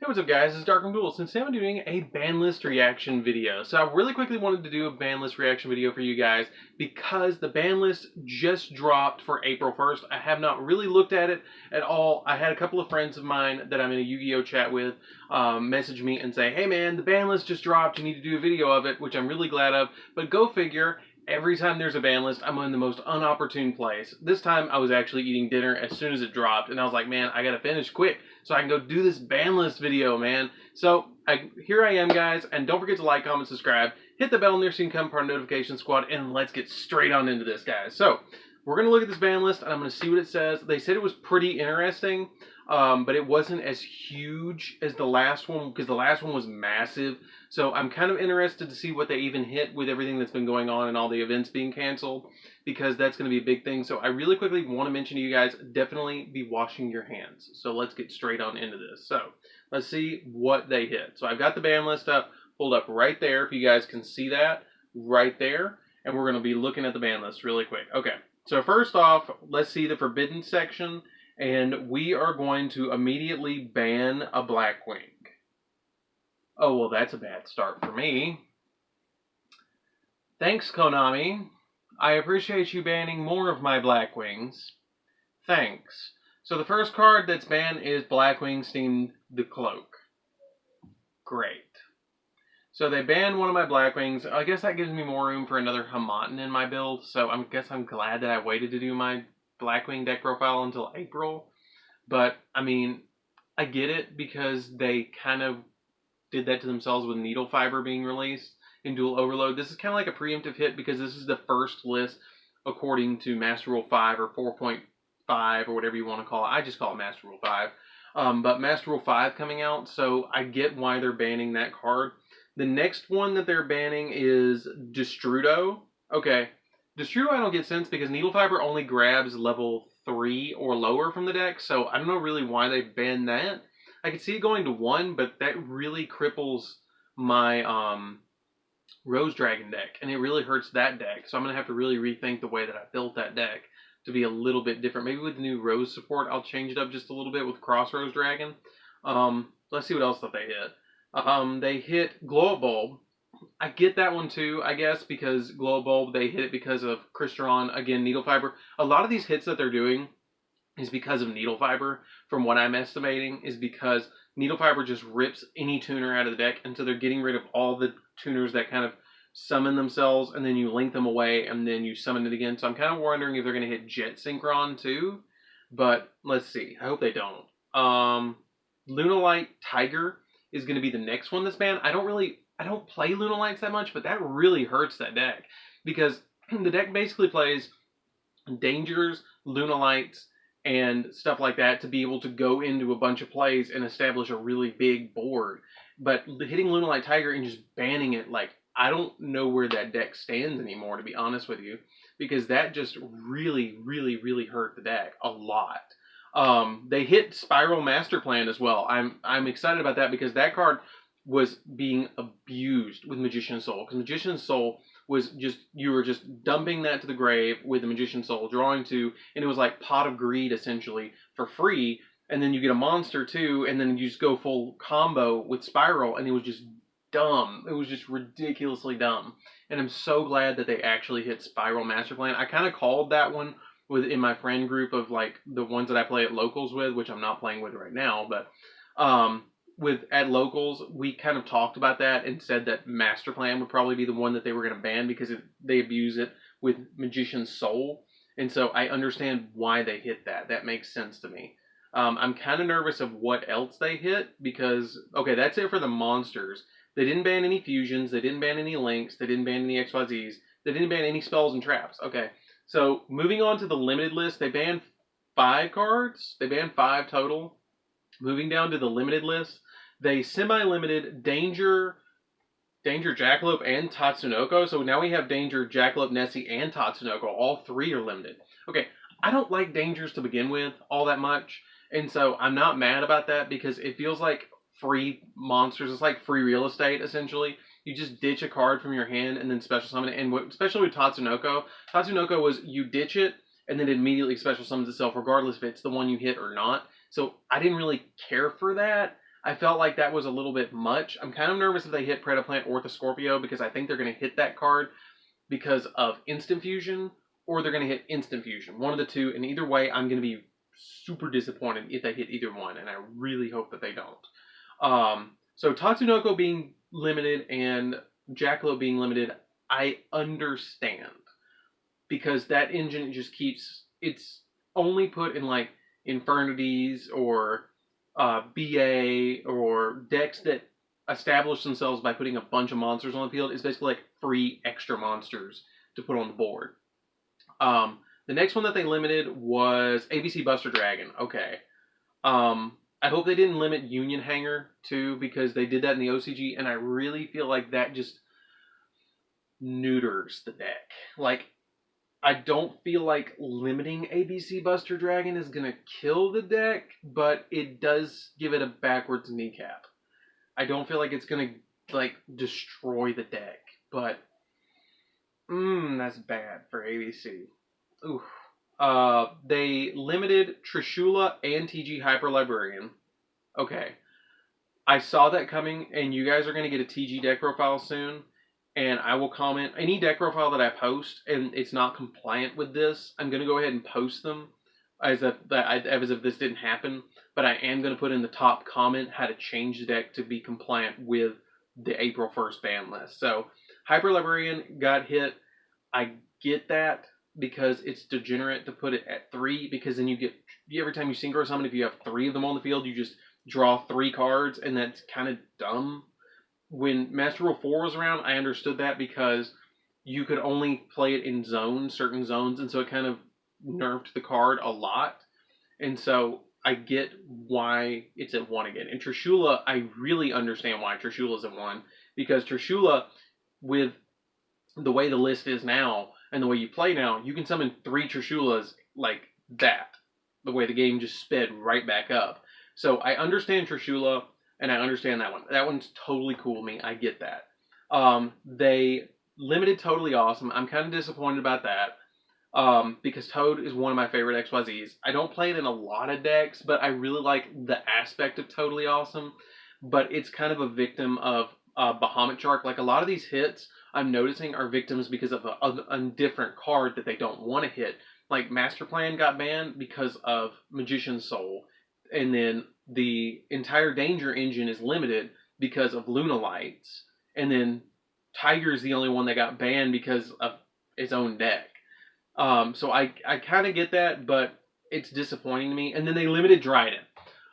Hey, what's up guys, it's DarkArmedDuelist, and today I'm doing a BANLIST reaction video. So I really quickly wanted to do a BANLIST reaction video for you guys because the BANLIST just dropped for April 1st. I have not really looked at it at all. I had a couple of friends of mine that I'm in a Yu-Gi-Oh chat with message me and say, hey man, the BANLIST just dropped, you need to do a video of it, which I'm really glad of, but go figure. Every time there's a BANLIST, I'm in the most unopportune place. This time, I was actually eating dinner as soon as it dropped, and I was like, man, I gotta finish quick so I can go do this BANLIST video, man. So, here I am, guys, and don't forget to like, comment, subscribe, hit the bell near so you can become part of the notification squad, and let's get straight on into this, guys. So, we're gonna look at this BANLIST, and I'm gonna see what it says. They said it was pretty interesting, but it wasn't as huge as the last one, because the last one was massive. So I'm kind of interested to see what they even hit with everything that's been going on and all the events being canceled, because that's going to be a big thing. So I really quickly want to mention to you guys, definitely be washing your hands. So let's get straight on into this. So let's see what they hit. So I've got the BANLIST up, pulled up right there, if you guys can see that, right there. And we're going to be looking at the BANLIST really quick. Okay, so first off, let's see the forbidden section. And we are going to immediately ban a Blackwing. Oh, well, that's a bad start for me. Thanks, Konami. I appreciate you banning more of my Blackwings. Thanks. So the first card that's banned is Blackwing Steam the Cloak. Great. So they banned one of my Blackwings. I guess that gives me more room for another Hamaten in my build, so I guess I'm glad that I waited to do my Blackwing deck profile until April. But, I mean, I get it because they kind of did that to themselves with Needle Fiber being released in Dual Overload. This is kind of like a preemptive hit because this is the first list according to Master Rule 5 or 4.5 or whatever you want to call it. I just call it Master Rule 5. But Master Rule 5 coming out, so I get why they're banning that card. The next one that they're banning is Destrudo. Okay, Destrudo I don't get sense because Needle Fiber only grabs level 3 or lower from the deck, so I don't know really why they banned that. I could see it going to 1, but that really cripples my Rose Dragon deck, and it really hurts that deck. So I'm going to have to really rethink the way that I built that deck to be a little bit different. Maybe with the new Rose support, I'll change it up just a little bit with Cross Rose Dragon. Let's see what else that they hit. They hit Glow Up Bulb. I get that one too, I guess, because Glow Up Bulb, they hit it because of Crystron, again, Needle Fiber. A lot of these hits that they're doing is because of Needle Fiber, from what I'm estimating, is because Needle Fiber just rips any tuner out of the deck, and so they're getting rid of all the tuners that kind of summon themselves, and then you link them away, and then you summon it again. So I'm kind of wondering if they're going to hit Jet Synchron too, but let's see. I hope they don't. Lunalight Tiger is going to be the next one that's banned. I don't play Lunalights that much, but that really hurts that deck, because the deck basically plays Dangers, Lunalights, and stuff like that to be able to go into a bunch of plays and establish a really big board. But hitting Lunalight Tiger and just banning it, like, I don't know where that deck stands anymore, to be honest with you, because that just really, really, really hurt the deck a lot. They hit Spiral Master Plan as well. I'm excited about that because that card was being abused with Magician's Soul, because Magician's Soul was just, you were just dumping that to the grave with the Magician's Soul, drawing 2, and it was like Pot of Greed, essentially, for free, and then you get a monster, too, and then you just go full combo with Spiral, and it was just dumb. It was just ridiculously dumb, and I'm so glad that they actually hit Spiral Master Plan. I kind of called that one in my friend group of, like, the ones that I play at locals with, which I'm not playing with right now, but, at locals, we kind of talked about that and said that Master Plan would probably be the one that they were going to ban because they abuse it with Magician's Soul. And so I understand why they hit that. That makes sense to me. I'm kind of nervous of what else they hit because, okay, that's it for the monsters. They didn't ban any fusions. They didn't ban any links. They didn't ban any XYZs. They didn't ban any spells and traps. Okay, so moving on to the limited list, they banned 5 cards. They banned 5 total. Moving down to the limited list, they semi-limited Danger Jackalope, and Tatsunoko. So now we have Danger, Jackalope, Nessie, and Tatsunoko. All 3 are limited. Okay, I don't like Dangers to begin with all that much, and so I'm not mad about that because it feels like free monsters. It's like free real estate, essentially. You just ditch a card from your hand and then special summon it. And especially with Tatsunoko, Tatsunoko was you ditch it and then it immediately special summons itself regardless if it's the one you hit or not. So I didn't really care for that. I felt like that was a little bit much. I'm kind of nervous if they hit Predaplant or Scorpio because I think they're going to hit that card because of Instant Fusion, or they're going to hit Instant Fusion. One of the two, and either way, I'm going to be super disappointed if they hit either one, and I really hope that they don't. So Tatsunoko being limited and Jackalope being limited, I understand. Because that engine just keeps, it's only put in like Infernities or BA or decks that establish themselves by putting a bunch of monsters on the field. It's basically like free extra monsters to put on the board. The next one that they limited was ABC Buster Dragon. Okay. I hope they didn't limit Union Hanger too, because they did that in the OCG, and I really feel like that just neuters the deck. Like, I don't feel like limiting ABC Buster Dragon is going to kill the deck, but it does give it a backwards kneecap. I don't feel like it's going to, like, destroy the deck, but that's bad for ABC. Oof. They limited Trishula and TG Hyper Librarian. Okay. I saw that coming, and you guys are going to get a TG deck profile soon, and I will comment. Any deck profile that I post, and it's not compliant with this, I'm going to go ahead and post them as if this didn't happen, but I am going to put in the top comment how to change the deck to be compliant with the April 1st ban list. So, Hyper Librarian got hit. I get that, because it's degenerate to put it at 3, because then you get, every time you synchro summon, if you have 3 of them on the field, you just draw 3 cards, and that's kind of dumb. When Master Rule 4 was around, I understood that because you could only play it in zones, certain zones, and so it kind of nerfed the card a lot. And so I get why it's at 1 again. And Trishula, I really understand why Trishula's at 1, because Trishula, with the way the list is now, and the way you play now, you can summon 3 Trishulas like that. The way the game just sped right back up. So I understand Trishula, and I understand that one. That one's totally cool to me. I get that. They limited Totally Awesome. I'm kind of disappointed about that. Because Toad is one of my favorite XYZs. I don't play it in a lot of decks, but I really like the aspect of Totally Awesome. But it's kind of a victim of Bahamut Shark. Like, a lot of these hits I'm noticing are victims because of a different card that they don't want to hit. Like, Master Plan got banned because of Magician's Soul. And then the entire Danger engine is limited because of Luna Lights. And then Tiger's the only one that got banned because of its own deck. So I kind of get that, but it's disappointing to me. And then they limited Dryden.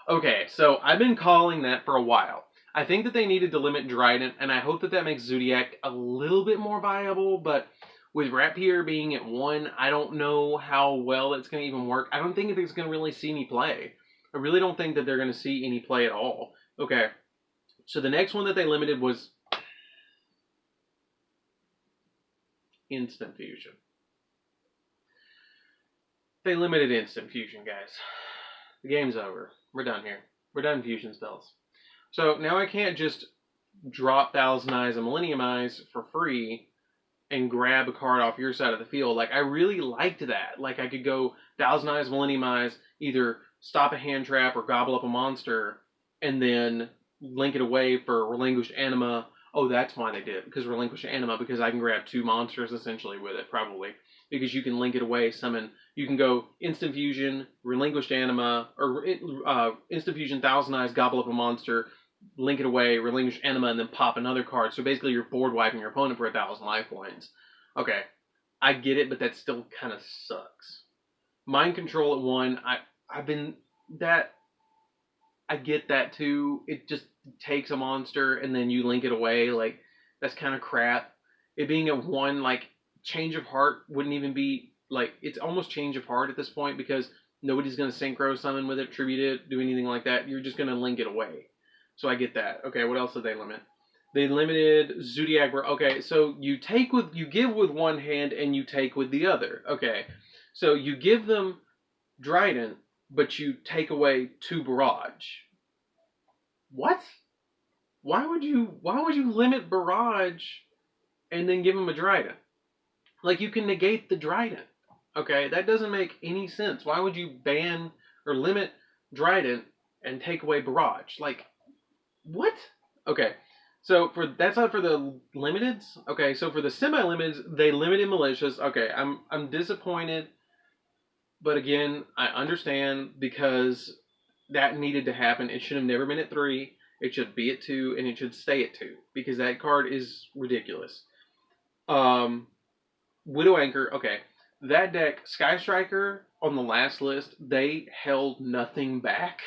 Okay, so I've been calling that for a while. I think that they needed to limit Dryden, and I hope that that makes Zodiac a little bit more viable, but with Rapier being at 1, I don't know how well it's going to even work. I don't think it's going to really see any play. I really don't think that they're going to see any play at all. Okay, so the next one that they limited was Instant Fusion. They limited Instant Fusion, guys. The game's over. We're done here. We're done fusion spells. So now I can't just drop Thousand Eyes and Millennium Eyes for free and grab a card off your side of the field. Like, I really liked that. Like, I could go Thousand Eyes, Millennium Eyes, either stop a hand trap or gobble up a monster, and then link it away for Relinquished Anima. Oh, that's why they did it, because Relinquished Anima, because I can grab 2 monsters essentially with it, probably. Because you can link it away, summon, you can go Instant Fusion, Relinquished Anima, or Instant Fusion, Thousand Eyes, gobble up a monster, link it away, Relinquish Anima, and then pop another card. So basically you're board wiping your opponent for 1,000 life points. Okay, I get it, but that still kind of sucks. Mind Control at 1, I get that too. It just takes a monster and then you link it away. Like, that's kind of crap. It being at 1, like, Change of Heart wouldn't even be, like, it's almost Change of Heart at this point, because nobody's going to synchro summon with it, tribute it, do anything like that. You're just going to link it away. So I get that. Okay, what else did they limit? They limited Zodiac. Okay, so you give with one hand and you take with the other. Okay, so you give them Dryden, but you take away 2 Barrage. What? Why would you limit Barrage and then give them a Dryden? Like, you can negate the Dryden. Okay, that doesn't make any sense. Why would you ban or limit Dryden and take away Barrage? Like, What? Okay. So that's not for the limiteds. Okay, so for the semi-limiteds, they limited malicious. Okay, I'm disappointed, but again, I understand because that needed to happen. It should have never been at 3. It should be at 2, and it should stay at 2 because that card is ridiculous. Um, Widow Anchor. Okay, that deck, Sky Striker on the last list, they held nothing back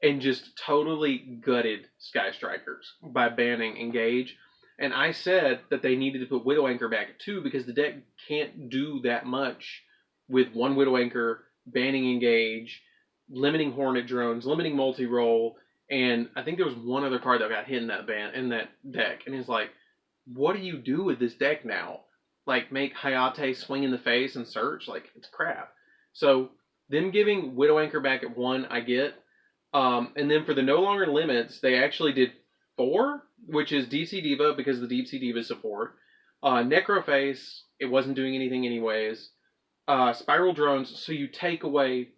and just totally gutted Sky Strikers by banning Engage. And I said that they needed to put Widow Anchor back at 2 because the deck can't do that much with one Widow Anchor, banning Engage, limiting Hornet Drones, limiting multi-roll, and I think there was one other card that got hit in that deck. And it's like, what do you do with this deck now? Like, make Hayate swing in the face and search? Like, it's crap. So, them giving Widow Anchor back at 1, I get. And then for the no longer limits, they actually did 4, which is DC Diva because of the Deep Sea Diva support. Necroface, it wasn't doing anything anyways. Spiral Drones, so you take away...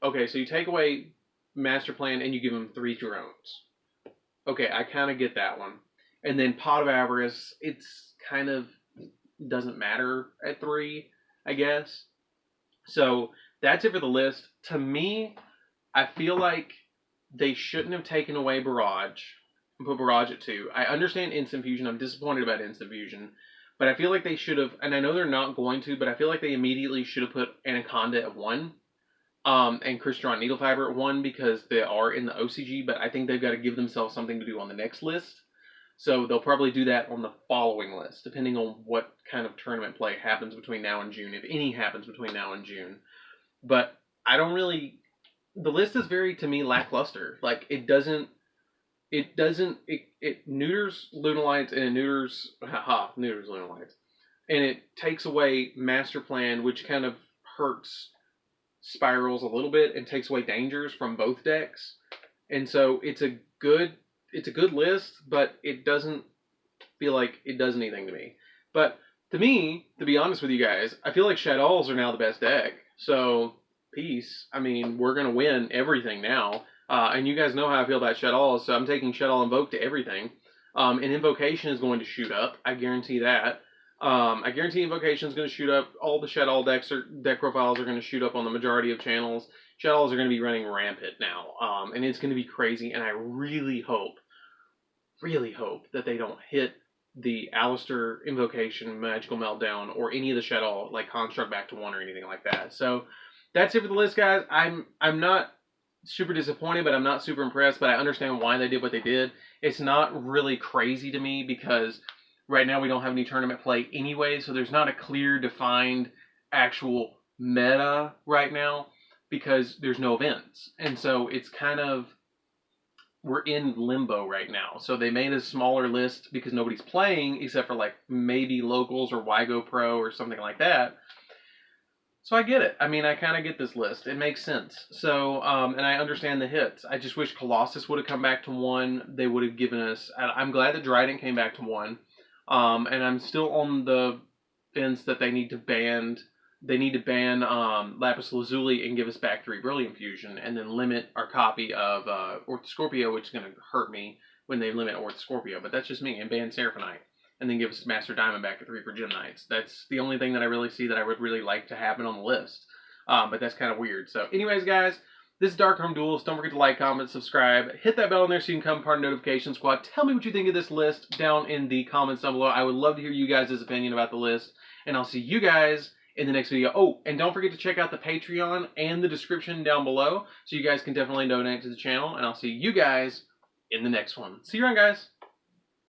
Okay, so you take away Master Plan and you give them 3 drones. Okay, I kind of get that one. And then Pot of Avarice, it's kind of doesn't matter at 3, I guess. So that's it for the list. To me, I feel like they shouldn't have taken away Barrage and put Barrage at 2. I understand Instant Fusion. I'm disappointed about Instant Fusion. But I feel like they should have, and I know they're not going to, but I feel like they immediately should have put Anaconda at 1. And Crystron Needle Fiber at 1 because they are in the OCG, but I think they've got to give themselves something to do on the next list. So they'll probably do that on the following list, depending on what kind of tournament play happens between now and June, if any happens between now and June. But I don't really... The list is very, to me, lackluster. Like, it neuters Lunalights and it neuters Lunalights. And it takes away Master Plan, which kind of hurts Spirals a little bit and takes away dangers from both decks. And so it's a good list, but it doesn't feel like it does anything to me. But to me, to be honest with you guys, I feel like Shaddolls are now the best deck. So, peace. I mean, we're going to win everything now. And you guys know how I feel about Shaddolls, so I'm taking Shaddol Invoke to everything. And Invocation is going to shoot up. I guarantee that. I guarantee Invocation is going to shoot up. All the Shaddol deck profiles are going to shoot up on the majority of channels. Shaddolls are going to be running rampant now. And it's going to be crazy. And I really hope that they don't hit the Alistair Invocation, Magical Meltdown, or any of the Shaddol, like Construct back to 1 or anything like that. So that's it for the list, guys. I'm not super disappointed, but I'm not super impressed, but I understand why they did what they did. It's not really crazy to me because right now we don't have any tournament play anyway, so there's not a clear, defined, actual meta right now because there's no events. And so it's kind of, we're in limbo right now. So they made a smaller list because nobody's playing except for like maybe locals or Wygo Pro or something like that. So I get it. I mean, I kind of get this list. It makes sense. So, and I understand the hits. I just wish Colossus would have come back to 1. They would have given us... I'm glad that Dryden came back to 1. And I'm still on the fence that they need to ban... They need to ban Lapis Lazuli and give us back 3 Brilliant Fusion, and then limit our copy of Orthoscorpio, which is going to hurt me when they limit Orthoscorpio. But that's just me. And ban Seraphonite. And then give us Master Diamond back at 3 for Gem Knights. That's the only thing that I really see that I would really like to happen on the list. But that's kind of weird. So anyways, guys, this is DarkArmedDuelist. Don't forget to like, comment, subscribe. Hit that bell in there so you can become part of the notification squad. Tell me what you think of this list down in the comments down below. I would love to hear you guys' opinion about the list. And I'll see you guys in the next video. Oh, and don't forget to check out the Patreon and the description down below so you guys can definitely donate to the channel. And I'll see you guys in the next one. See you around, guys.